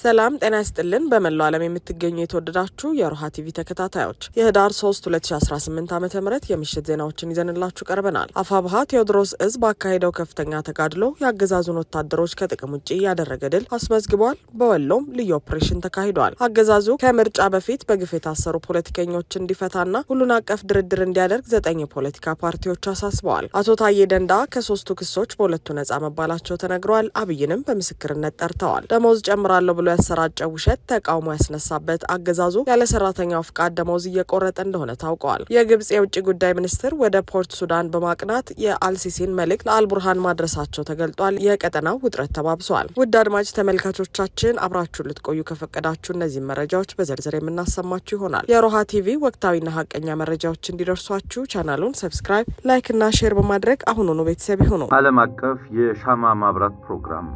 ሰላም ጤና ይስጥልን በመላው ዓለም የምትገኙ የተወደዳችሁ የሮሃ ቲቪ ተከታታዮች የህዳር 3 2018 ዓመተ ምህረት የምሽት ዜናዎችን ይዘንላችሁ ቀርበናል። አፋብሃ ቴዎድሮስ እዝ ባካሄደው ከፍተኛ ተጋድሎ ያገዛዙን ወታደሮች ከጥቅም ውጪ ያደረገ ድል አስመዝግቧል። በወሎም ልዩ ኦፕሬሽን ተካሂዷል። አገዛዙ ከምርጫ በፊት በግፍ የታሰሩ ፖለቲከኞች እንዲፈታና ሁሉን አቀፍ ድርድር እንዲያደርግ 9 ፖለቲካ ፓርቲዎች አሳስበዋል። አቶ ታዬ ደንዳ ከ3ቱ ክሶች በሁለቱ ነጻ መባላቸው ተነግሯል። አብይንም በምስክርነት ጠርተዋል። ደሞዝ ጨምራለሁ ብሎ ያሰራጨው ውሸት ተቃውሞ ያስነሳበት አገዛዙ ያለ ሰራተኛው ፍቃድ ደሞዝ እየቆረጠ እንደሆነ ታውቋል። የግብጽ የውጭ ጉዳይ ሚኒስትር ወደ ፖርት ሱዳን በማቅናት የአልሲሲን መልእክት ለአልቡርሃን ማድረሳቸው ተገልጧል። የቀጠናው ውጥረት ተባብሷል። ውድ አድማጭ ተመልካቾቻችን አብራችሁ ልትቆዩ ከፈቀዳችሁ እነዚህ መረጃዎች በዝርዝር የምናሰማችሁ ይሆናል። የሮሃ ቲቪ ወቅታዊና ሀቀኛ መረጃዎች እንዲደርሷችሁ ቻናሉን ሰብስክራይብ፣ ላይክ እና ሼር በማድረግ አሁኑኑ ቤተሰብ ይሁኑ። ዓለም አቀፍ የሻማ ማብራት ፕሮግራም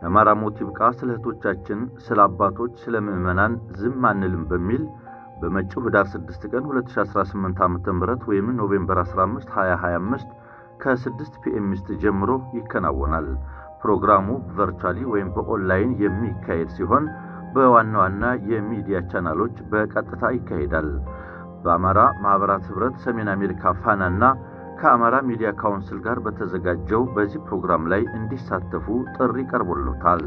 የአማራ ሞት ይብቃ፣ ስለ እህቶቻችን፣ ስለ አባቶች፣ ስለ ምዕመናን ዝም አንልም በሚል በመጪው ህዳር 6 ቀን 2018 ዓ.ም ወይም ኖቬምበር 15 2025 ከ6 ፒኤም ጀምሮ ይከናወናል። ፕሮግራሙ ቨርቹዋሊ ወይም በኦንላይን የሚካሄድ ሲሆን በዋና የሚዲያ ቻናሎች በቀጥታ ይካሄዳል። በአማራ ማህበራት ህብረት ሰሜን አሜሪካ ፋናና ከአማራ ሚዲያ ካውንስል ጋር በተዘጋጀው በዚህ ፕሮግራም ላይ እንዲሳተፉ ጥሪ ቀርቦልዎታል።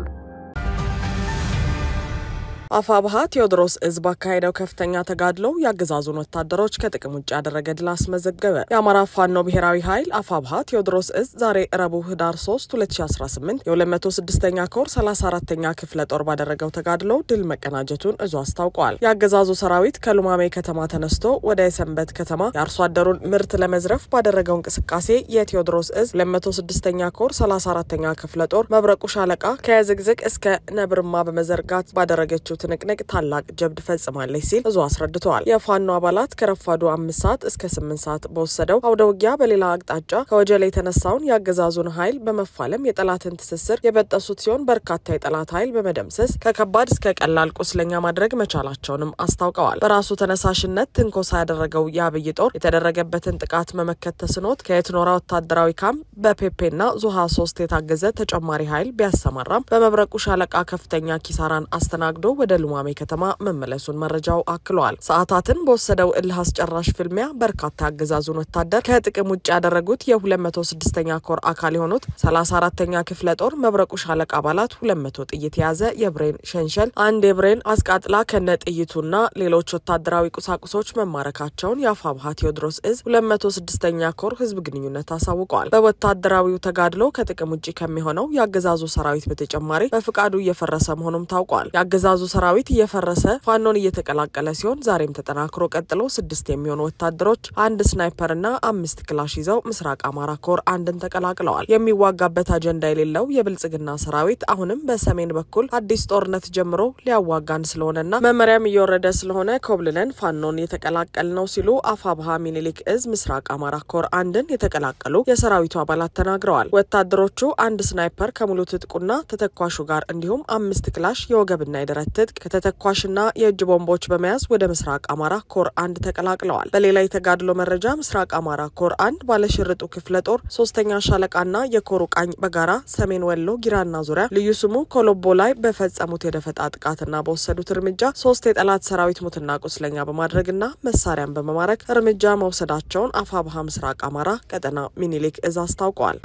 አፋብሃ ቴዎድሮስ እዝ ባካሄደው ከፍተኛ ተጋድሎ ያገዛዙን ወታደሮች ከጥቅም ውጪ ያደረገ ድል አስመዘገበ። የአማራ ፋኖ ብሔራዊ ኃይል አፋብሃ ቴዎድሮስ እዝ ዛሬ ረቡዕ ህዳር 3 2018 የ206ኛ ኮር 34ኛ ክፍለ ጦር ባደረገው ተጋድሎ ድል መቀናጀቱን እዙ አስታውቋል። ያገዛዙ ሰራዊት ከሉማሜ ከተማ ተነስቶ ወደ የሰንበት ከተማ የአርሶ አደሩን ምርት ለመዝረፍ ባደረገው እንቅስቃሴ የቴዎድሮስ እዝ 206ኛ ኮር 34ኛ ክፍለ ጦር መብረቁ ሻለቃ ከዝግዝግ እስከ ነብርማ በመዘርጋት ባደረገችው ትንቅንቅ ታላቅ ጀብድ ፈጽማለች ሲል እዙ አስረድቷል። የፋኖ አባላት ከረፋዱ 5 ሰዓት እስከ 8 ሰዓት በወሰደው አውደውጊያ በሌላ አቅጣጫ ከወጀሌ የተነሳውን ያገዛዙን ኃይል በመፋለም የጠላትን ትስስር የበጠሱት ሲሆን በርካታ የጠላት ኃይል በመደምሰስ ከከባድ እስከ ቀላል ቁስለኛ ማድረግ መቻላቸውንም አስታውቀዋል። በራሱ ተነሳሽነት ትንኮሳ ያደረገው የአብይ ጦር የተደረገበትን ጥቃት መመከት ተስኖት ከየትኖራ ወታደራዊ ካምፕ በፔፔና ዙሃ 3 የታገዘ ተጨማሪ ኃይል ቢያሰማራም በመብረቁ ሻለቃ ከፍተኛ ኪሳራን አስተናግዶ ወደ ሉማሜ ከተማ መመለሱን መረጃው አክሏል። ሰዓታትን በወሰደው እልህ አስጨራሽ ፍልሚያ በርካታ ያገዛዙን ወታደር ከጥቅም ውጪ ያደረጉት የ206ኛ ኮር አካል የሆኑት 34ኛ ክፍለ ጦር መብረቁ ሻለቃ አባላት 200 ጥይት የያዘ የብሬን ሸንሸል፣ አንድ የብሬን አስቃጥላ ከነ ጥይቱና ሌሎች ወታደራዊ ቁሳቁሶች መማረካቸውን የአፋብሃ ቴዎድሮስ እዝ 206ኛ ኮር ህዝብ ግንኙነት አሳውቋል። በወታደራዊው ተጋድሎ ከጥቅም ውጪ ከሚሆነው ያገዛዙ ሰራዊት በተጨማሪ በፍቃዱ እየፈረሰ መሆኑም ታውቋል። ያገዛዙ ሰራዊት እየፈረሰ ፋኖን እየተቀላቀለ ሲሆን ዛሬም ተጠናክሮ ቀጥሎ 6 የሚሆኑ ወታደሮች 1 ስናይፐርና 5 ክላሽ ይዘው ምስራቅ አማራ ኮር አንድን ተቀላቅለዋል። የሚዋጋበት አጀንዳ የሌለው የብልጽግና ሰራዊት አሁንም በሰሜን በኩል አዲስ ጦርነት ጀምሮ ሊያዋጋን ስለሆነና መመሪያም እየወረደ ስለሆነ ኮብልለን ፋኖን የተቀላቀል ነው ሲሉ አፋብሃ ሚኒሊክ እዝ ምስራቅ አማራ ኮር አንድን የተቀላቀሉ የሰራዊቱ አባላት ተናግረዋል። ወታደሮቹ 1 ስናይፐር ከሙሉ ትጥቁና ተተኳሹ ጋር እንዲሁም 5 ክላሽ የወገብና የደረት ትጥቅ ከተተኳሽና የእጅ ቦምቦች በመያዝ ወደ ምስራቅ አማራ ኮር 1 ተቀላቅለዋል። በሌላ የተጋድሎ መረጃ ምስራቅ አማራ ኮር 1 ባለሽርጡ ክፍለ ጦር 3ኛ ሻለቃና የኮሩ ቃኝ በጋራ ሰሜን ወሎ ጊራና ዙሪያ ልዩ ስሙ ኮሎቦ ላይ በፈጸሙት የደፈጣ ጥቃትና በወሰዱት እርምጃ 3 የጠላት ሰራዊት ሙትና ቁስለኛ በማድረግና መሳሪያን በመማረክ እርምጃ መውሰዳቸውን አፋብሃ ምስራቅ አማራ ቀጠና ሚኒሊክ እዝ አስታውቋል።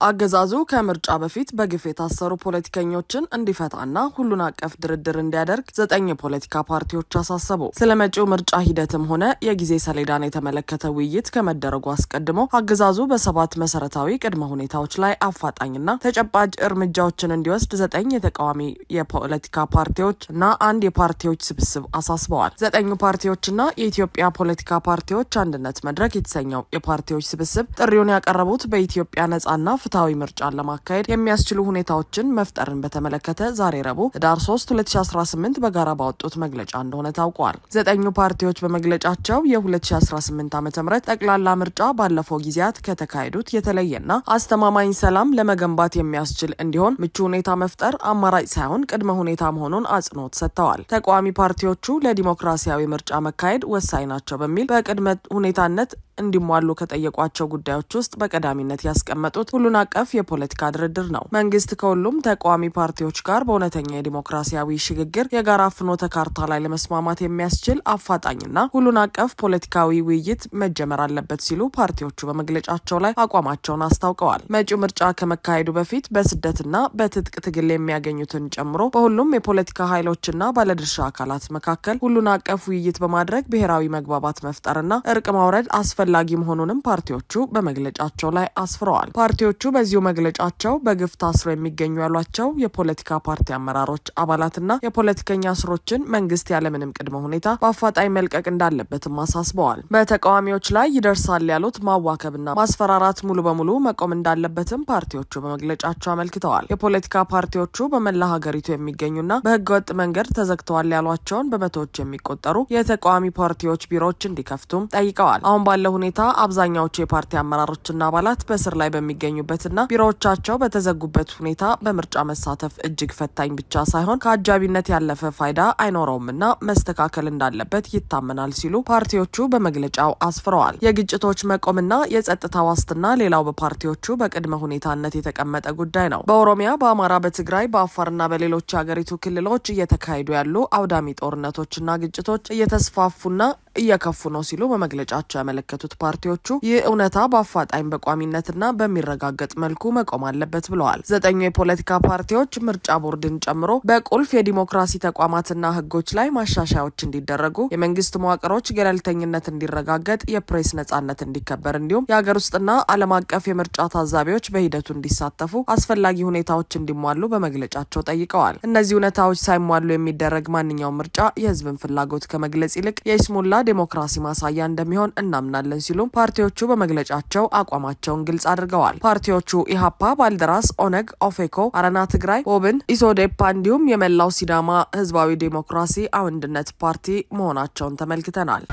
አገዛዙ ከምርጫ በፊት በግፍ የታሰሩ ፖለቲከኞችን እንዲፈታና ሁሉን አቀፍ ድርድር እንዲያደርግ 9 ፖለቲካ ፓርቲዎች አሳሰቡ። ስለመጪው ምርጫ ሂደትም ሆነ የጊዜ ሰሌዳን የተመለከተ ውይይት ከመደረጉ አስቀድሞ አገዛዙ በ7 መሰረታዊ ቅድመ ሁኔታዎች ላይ አፋጣኝና ተጨባጭ እርምጃዎችን እንዲወስድ 9 የተቃዋሚ የፖለቲካ ፓርቲዎች እና 1 የፓርቲዎች ስብስብ አሳስበዋል። 9 ፓርቲዎችና የኢትዮጵያ ፖለቲካ ፓርቲዎች አንድነት መድረክ የተሰኘው የፓርቲዎች ስብስብ ጥሪውን ያቀረቡት በኢትዮጵያ ነጻና ፍትሃዊ ምርጫን ለማካሄድ የሚያስችሉ ሁኔታዎችን መፍጠርን በተመለከተ ዛሬ ረቡዕ ህዳር 3 2018 በጋራ ባወጡት መግለጫ እንደሆነ ታውቋል። 9 ፓርቲዎች በመግለጫቸው የ2018 ዓ.ም ጠቅላላ ምርጫ ባለፈው ጊዜያት ከተካሄዱት የተለየና አስተማማኝ ሰላም ለመገንባት የሚያስችል እንዲሆን ምቹ ሁኔታ መፍጠር አማራጭ ሳይሆን ቅድመ ሁኔታ መሆኑን አጽንኦት ሰጥተዋል። ተቃዋሚ ፓርቲዎቹ ለዲሞክራሲያዊ ምርጫ መካሄድ ወሳኝ ናቸው በሚል በቅድመ ሁኔታነት እንዲሟሉ ከጠየቋቸው ጉዳዮች ውስጥ በቀዳሚነት ያስቀመጡት ሁሉን አቀፍ የፖለቲካ ድርድር ነው። መንግስት ከሁሉም ተቃዋሚ ፓርቲዎች ጋር በእውነተኛ የዲሞክራሲያዊ ሽግግር የጋራ ፍኖተ ካርታ ላይ ለመስማማት የሚያስችል አፋጣኝና ሁሉን አቀፍ ፖለቲካዊ ውይይት መጀመር አለበት ሲሉ ፓርቲዎቹ በመግለጫቸው ላይ አቋማቸውን አስታውቀዋል። መጪው ምርጫ ከመካሄዱ በፊት በስደትና በትጥቅ ትግል የሚያገኙትን ጨምሮ በሁሉም የፖለቲካ ኃይሎችና ባለድርሻ አካላት መካከል ሁሉን አቀፍ ውይይት በማድረግ ብሔራዊ መግባባት መፍጠርና እርቅ ማውረድ አስፈላጊ መሆኑንም ፓርቲዎቹ በመግለጫቸው ላይ አስፍረዋል። ፓርቲዎቹ በዚሁ መግለጫቸው በግፍ ታስረው የሚገኙ ያሏቸው የፖለቲካ ፓርቲ አመራሮች አባላትና የፖለቲከኛ እስሮችን መንግስት ያለምንም ቅድመ ሁኔታ በአፋጣኝ መልቀቅ እንዳለበትም አሳስበዋል። በተቃዋሚዎች ላይ ይደርሳል ያሉት ማዋከብና ማስፈራራት ሙሉ በሙሉ መቆም እንዳለበትም ፓርቲዎቹ በመግለጫቸው አመልክተዋል። የፖለቲካ ፓርቲዎቹ በመላ ሀገሪቱ የሚገኙና በህገወጥ መንገድ ተዘግተዋል ያሏቸውን በመቶዎች የሚቆጠሩ የተቃዋሚ ፓርቲዎች ቢሮዎች እንዲከፍቱም ጠይቀዋል። አሁን ባለው ሁኔታ አብዛኛዎቹ የፓርቲ አመራሮችና አባላት በስር ላይ በሚገኙበትና ቢሮዎቻቸው በተዘጉበት ሁኔታ በምርጫ መሳተፍ እጅግ ፈታኝ ብቻ ሳይሆን ከአጃቢነት ያለፈ ፋይዳ አይኖረውምና መስተካከል እንዳለበት ይታመናል ሲሉ ፓርቲዎቹ በመግለጫው አስፍረዋል። የግጭቶች መቆምና የጸጥታ ዋስትና ሌላው በፓርቲዎቹ በቅድመ ሁኔታነት የተቀመጠ ጉዳይ ነው። በኦሮሚያ፣ በአማራ፣ በትግራይ፣ በአፋርና በሌሎች የሀገሪቱ ክልሎች እየተካሄዱ ያሉ አውዳሚ ጦርነቶችና ግጭቶች እየተስፋፉና እየከፉ ነው ሲሉ በመግለጫቸው ያመለከቱት ፓርቲዎቹ ይህ እውነታ በአፋጣኝ በቋሚነትና በሚረጋገጥ መልኩ መቆም አለበት ብለዋል። 9 የፖለቲካ ፓርቲዎች ምርጫ ቦርድን ጨምሮ በቁልፍ የዲሞክራሲ ተቋማትና ህጎች ላይ ማሻሻያዎች እንዲደረጉ፣ የመንግስት መዋቅሮች ገለልተኝነት እንዲረጋገጥ፣ የፕሬስ ነጻነት እንዲከበር እንዲሁም የሀገር ውስጥና ዓለም አቀፍ የምርጫ ታዛቢዎች በሂደቱ እንዲሳተፉ አስፈላጊ ሁኔታዎች እንዲሟሉ በመግለጫቸው ጠይቀዋል። እነዚህ ሁኔታዎች ሳይሟሉ የሚደረግ ማንኛውም ምርጫ የህዝብን ፍላጎት ከመግለጽ ይልቅ የይስሙላ ዲሞክራሲ ማሳያ እንደሚሆን እናምናለን ሲሉ ፓርቲዎቹ በመግለጫቸው አቋማቸውን ግልጽ አድርገዋል። ፓርቲዎቹ ኢሃፓ፣ ባልደራስ፣ ኦነግ፣ ኦፌኮ፣ አረና ትግራይ፣ ኦብን፣ ኢሶዴፓ እንዲሁም የመላው ሲዳማ ህዝባዊ ዲሞክራሲ አንድነት ፓርቲ መሆናቸውን ተመልክተናል።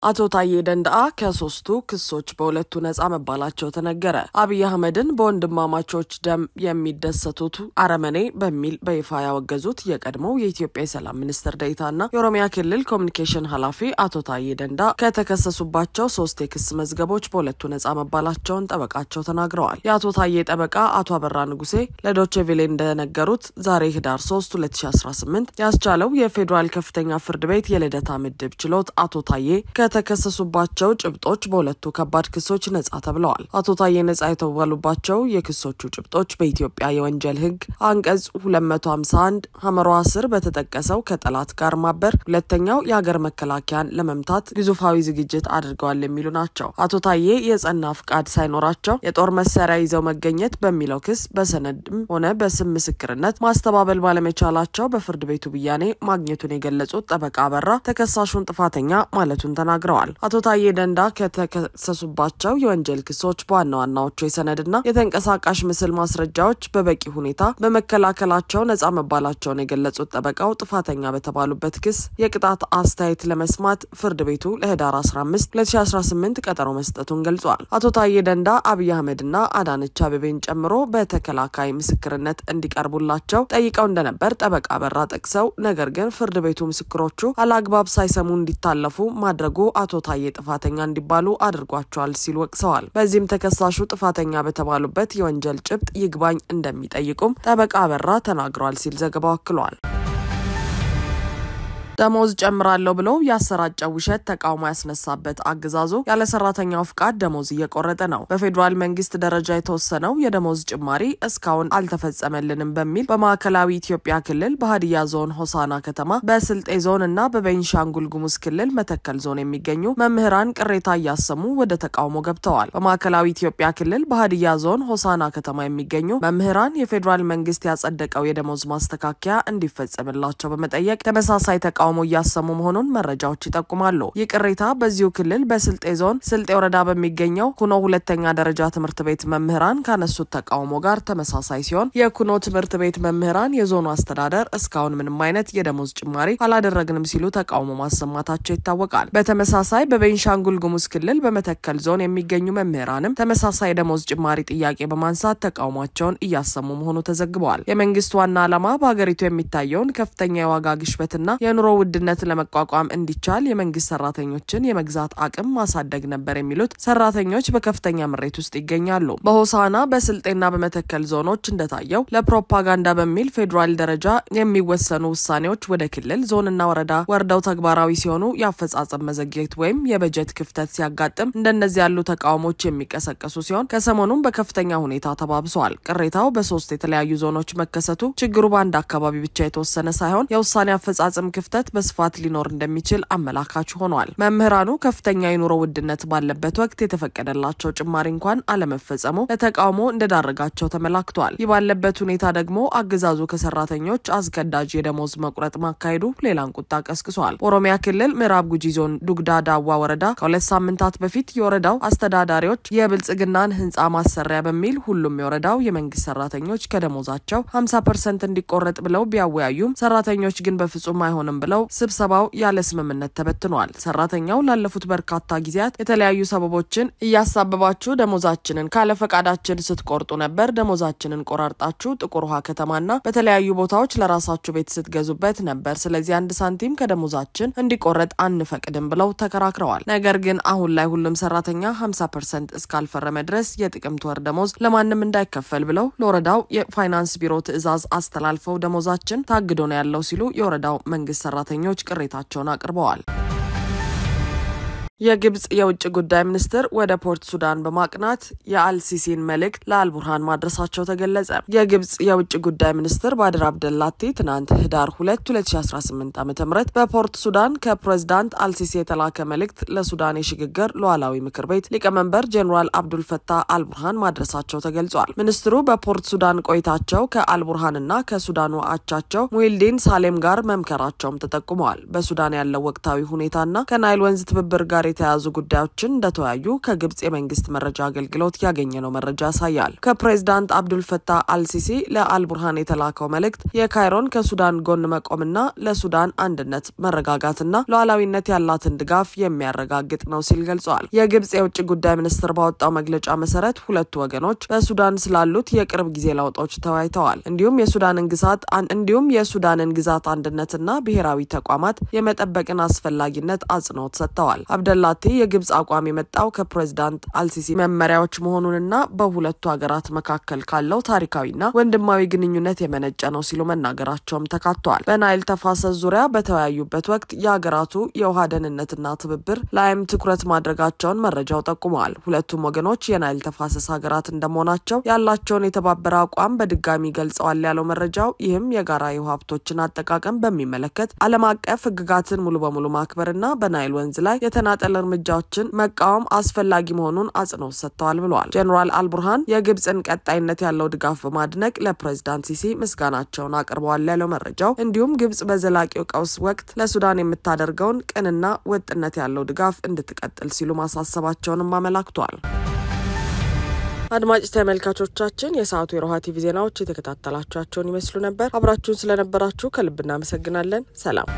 አቶ ታዬ ደንደአ ከ3ቱ ክሶች በሁለቱ ነጻ መባላቸው ተነገረ። አብይ አህመድን በወንድማማቾች ደም የሚደሰቱት አረመኔ በሚል በይፋ ያወገዙት የቀድሞው የኢትዮጵያ የሰላም ሚኒስትር ዴኤታና የኦሮሚያ ክልል ኮሚኒኬሽን ኃላፊ አቶ ታዬ ደንደአ ከተከሰሱባቸው 3 የክስ መዝገቦች በሁለቱ ነጻ መባላቸውን ጠበቃቸው ተናግረዋል። የአቶ ታዬ ጠበቃ አቶ አበራ ንጉሴ ለዶቼ ቬለ እንደነገሩት ዛሬ ህዳር 3 2018 ያስቻለው የፌዴራል ከፍተኛ ፍርድ ቤት የልደታ ምድብ ችሎት አቶ ታዬ ከተከሰሱባቸው ጭብጦች በሁለቱ ከባድ ክሶች ነጻ ተብለዋል። አቶ ታዬ ነጻ የተባሉባቸው የክሶቹ ጭብጦች በኢትዮጵያ የወንጀል ህግ አንቀጽ 251 ሐመሯ ስር በተጠቀሰው ከጠላት ጋር ማበር፣ ሁለተኛው የሀገር መከላከያን ለመምታት ግዙፋዊ ዝግጅት አድርገዋል የሚሉ ናቸው። አቶ ታዬ የጸና ፍቃድ ሳይኖራቸው የጦር መሳሪያ ይዘው መገኘት በሚለው ክስ በሰነድም ሆነ በስም ምስክርነት ማስተባበል ባለመቻላቸው በፍርድ ቤቱ ብያኔ ማግኘቱን የገለጹት ጠበቃ አበራ ተከሳሹን ጥፋተኛ ማለቱን ተናግረዋል። አቶ ታዬ ደንደአ ከተከሰሱባቸው የወንጀል ክሶች በዋና ዋናዎቹ የሰነድና የተንቀሳቃሽ ምስል ማስረጃዎች በበቂ ሁኔታ በመከላከላቸው ነጻ መባላቸውን የገለጹት ጠበቃው ጥፋተኛ በተባሉበት ክስ የቅጣት አስተያየት ለመስማት ፍርድ ቤቱ ለህዳር 15 2018 ቀጠሮ መስጠቱን ገልጿል። አቶ ታዬ ደንደአ አብይ አህመድና አዳነች አቤቤን ጨምሮ በተከላካይ ምስክርነት እንዲቀርቡላቸው ጠይቀው እንደነበር ጠበቃ አበራ ጠቅሰው ነገር ግን ፍርድ ቤቱ ምስክሮቹ አላግባብ ሳይሰሙ እንዲታለፉ ማድረጉ አቶ ታዬ ጥፋተኛ እንዲባሉ አድርጓቸዋል ሲሉ ወቅሰዋል። በዚህም ተከሳሹ ጥፋተኛ በተባሉበት የወንጀል ጭብጥ ይግባኝ እንደሚጠይቁም ጠበቃ አበራ ተናግሯል ሲል ዘገባው አክሏል። ደሞዝ ጨምራለሁ ብሎ ያሰራጨው ውሸት ተቃውሞ ያስነሳበት አገዛዙ ያለ ሰራተኛው ፍቃድ ደሞዝ እየቆረጠ ነው። በፌዴራል መንግስት ደረጃ የተወሰነው የደሞዝ ጭማሪ እስካሁን አልተፈጸመልንም በሚል በማዕከላዊ ኢትዮጵያ ክልል በሀዲያ ዞን ሆሳና ከተማ፣ በስልጤ ዞን እና በቤንሻንጉል ጉሙዝ ክልል መተከል ዞን የሚገኙ መምህራን ቅሬታ እያሰሙ ወደ ተቃውሞ ገብተዋል። በማዕከላዊ ኢትዮጵያ ክልል በሀዲያ ዞን ሆሳና ከተማ የሚገኙ መምህራን የፌዴራል መንግስት ያጸደቀው የደሞዝ ማስተካከያ እንዲፈጸምላቸው በመጠየቅ ተመሳሳይ ተቃውሞ እያሰሙ መሆኑን መረጃዎች ይጠቁማሉ። ይህ ቅሬታ በዚሁ ክልል በስልጤ ዞን ስልጤ ወረዳ በሚገኘው ኩኖ ሁለተኛ ደረጃ ትምህርት ቤት መምህራን ካነሱት ተቃውሞ ጋር ተመሳሳይ ሲሆን የኩኖ ትምህርት ቤት መምህራን የዞኑ አስተዳደር እስካሁን ምንም አይነት የደሞዝ ጭማሪ አላደረግንም ሲሉ ተቃውሞ ማሰማታቸው ይታወቃል። በተመሳሳይ በቤንሻንጉል ጉሙዝ ክልል በመተከል ዞን የሚገኙ መምህራንም ተመሳሳይ የደሞዝ ጭማሪ ጥያቄ በማንሳት ተቃውሟቸውን እያሰሙ መሆኑ ተዘግበዋል። የመንግስት ዋና ዓላማ በሀገሪቱ የሚታየውን ከፍተኛ የዋጋ ግሽበትና የኑሮ ውድነት ለመቋቋም እንዲቻል የመንግስት ሰራተኞችን የመግዛት አቅም ማሳደግ ነበር የሚሉት ሰራተኞች በከፍተኛ ምሬት ውስጥ ይገኛሉ። በሆሳና በስልጤና በመተከል ዞኖች እንደታየው ለፕሮፓጋንዳ በሚል ፌደራል ደረጃ የሚወሰኑ ውሳኔዎች ወደ ክልል ዞንና ወረዳ ወርደው ተግባራዊ ሲሆኑ ያፈጻጸም መዘግየት ወይም የበጀት ክፍተት ሲያጋጥም እንደነዚህ ያሉ ተቃውሞች የሚቀሰቀሱ ሲሆን ከሰሞኑም በከፍተኛ ሁኔታ ተባብሰዋል። ቅሬታው በሶስት የተለያዩ ዞኖች መከሰቱ ችግሩ በአንድ አካባቢ ብቻ የተወሰነ ሳይሆን የውሳኔ አፈጻጸም ክፍተት በስፋት ሊኖር እንደሚችል አመላካች ሆኗል። መምህራኑ ከፍተኛ የኑሮ ውድነት ባለበት ወቅት የተፈቀደላቸው ጭማሪ እንኳን አለመፈጸሙ ለተቃውሞ እንደዳረጋቸው ተመላክቷል። ይህ ባለበት ሁኔታ ደግሞ አገዛዙ ከሰራተኞች አስገዳጅ የደሞዝ መቁረጥ ማካሄዱ ሌላን ቁጣ ቀስቅሷል። ኦሮሚያ ክልል ምዕራብ ጉጂ ዞን ዱግዳ ዳዋ ወረዳ ከሁለት ሳምንታት በፊት የወረዳው አስተዳዳሪዎች የብልጽግናን ህንጻ ማሰሪያ በሚል ሁሉም የወረዳው የመንግስት ሰራተኞች ከደሞዛቸው 50% እንዲቆረጥ ብለው ቢያወያዩም ሰራተኞች ግን በፍጹም አይሆንም ብለው ስብሰባው ያለ ስምምነት ተበትኗል። ሰራተኛው ላለፉት በርካታ ጊዜያት የተለያዩ ሰበቦችን እያሳበባችሁ ደሞዛችንን ካለ ፈቃዳችን ስትቆርጡ ነበር፣ ደሞዛችንን ቆራርጣችሁ ጥቁር ውሃ ከተማና በተለያዩ ቦታዎች ለራሳችሁ ቤት ስትገዙበት ነበር፣ ስለዚህ አንድ ሳንቲም ከደሞዛችን እንዲቆረጥ አንፈቅድም ብለው ተከራክረዋል። ነገር ግን አሁን ላይ ሁሉም ሰራተኛ 50% እስካልፈረመ ድረስ የጥቅምት ወር ደሞዝ ለማንም እንዳይከፈል ብለው ለወረዳው የፋይናንስ ቢሮ ትዕዛዝ አስተላልፈው ደሞዛችን ታግዶ ነው ያለው ሲሉ የወረዳው መንግስት ሰራተኞች ቅሬታቸውን አቅርበዋል። የግብጽ የውጭ ጉዳይ ሚኒስትር ወደ ፖርት ሱዳን በማቅናት የአልሲሲን መልእክት ለአልቡርሃን ማድረሳቸው ተገለጸ። የግብጽ የውጭ ጉዳይ ሚኒስትር ባድር አብደላቲ ትናንት ህዳር 2 2018 ዓ.ም በፖርት ሱዳን ከፕሬዝዳንት አልሲሲ የተላከ መልእክት ለሱዳን የሽግግር ሉዓላዊ ምክር ቤት ሊቀመንበር ጀነራል አብዱል ፈታህ አልቡርሃን ማድረሳቸው ተገልጿል። ሚኒስትሩ በፖርት ሱዳን ቆይታቸው ከአልቡርሃንና ከሱዳኑ አቻቸው ሙሂልዲን ሳሌም ጋር መምከራቸውም ተጠቁመዋል። በሱዳን ያለው ወቅታዊ ሁኔታና ከናይል ወንዝ ትብብር ጋር የተያዙ ጉዳዮችን እንደተወያዩ ከግብጽ የመንግስት መረጃ አገልግሎት ያገኘነው መረጃ ያሳያል። ከፕሬዝዳንት አብዱል ፈታህ አልሲሲ ለአልቡርሃን የተላከው መልእክት የካይሮን ከሱዳን ጎን መቆምና ለሱዳን አንድነት መረጋጋትና ሉዓላዊነት ያላትን ድጋፍ የሚያረጋግጥ ነው ሲል ገልጿል። የግብጽ የውጭ ጉዳይ ሚኒስትር ባወጣው መግለጫ መሰረት ሁለቱ ወገኖች በሱዳን ስላሉት የቅርብ ጊዜ ለውጦች ተወያይተዋል። እንዲሁም የሱዳንን ግዛት አንድነትና ብሔራዊ ተቋማት የመጠበቅን አስፈላጊነት አጽንኦት ሰጥተዋል። ላቲ የግብጽ አቋም የመጣው ከፕሬዝዳንት አልሲሲ መመሪያዎች መሆኑንና በሁለቱ ሀገራት መካከል ካለው ታሪካዊና ወንድማዊ ግንኙነት የመነጨ ነው ሲሉ መናገራቸውም ተካቷል። በናይል ተፋሰስ ዙሪያ በተወያዩበት ወቅት የሀገራቱ የውሃ ደህንነትና ትብብር ላይም ትኩረት ማድረጋቸውን መረጃው ጠቁመዋል። ሁለቱም ወገኖች የናይል ተፋሰስ ሀገራት እንደመሆናቸው ያላቸውን የተባበረ አቋም በድጋሚ ገልጸዋል ያለው መረጃው ይህም የጋራ የውሃ ሀብቶችን አጠቃቀም በሚመለከት ዓለም አቀፍ ህግጋትን ሙሉ በሙሉ ማክበርና በናይል ወንዝ ላይ የተናጠለ እርምጃዎችን መቃወም አስፈላጊ መሆኑን አጽንኦት ሰጥተዋል ብለዋል። ጀነራል አልቡርሃን የግብጽን ቀጣይነት ያለው ድጋፍ በማድነቅ ለፕሬዝዳንት ሲሲ ምስጋናቸውን አቅርበዋል ያለው መረጃው እንዲሁም ግብጽ በዘላቂው ቀውስ ወቅት ለሱዳን የምታደርገውን ቅንና ወጥነት ያለው ድጋፍ እንድትቀጥል ሲሉ ማሳሰባቸውንም አመላክቷል። አድማጭ ተመልካቾቻችን የሰዓቱ የሮሃ ቲቪ ዜናዎች የተከታተላችኋቸውን ይመስሉ ነበር። አብራችሁን ስለነበራችሁ ከልብ እናመሰግናለን። ሰላም።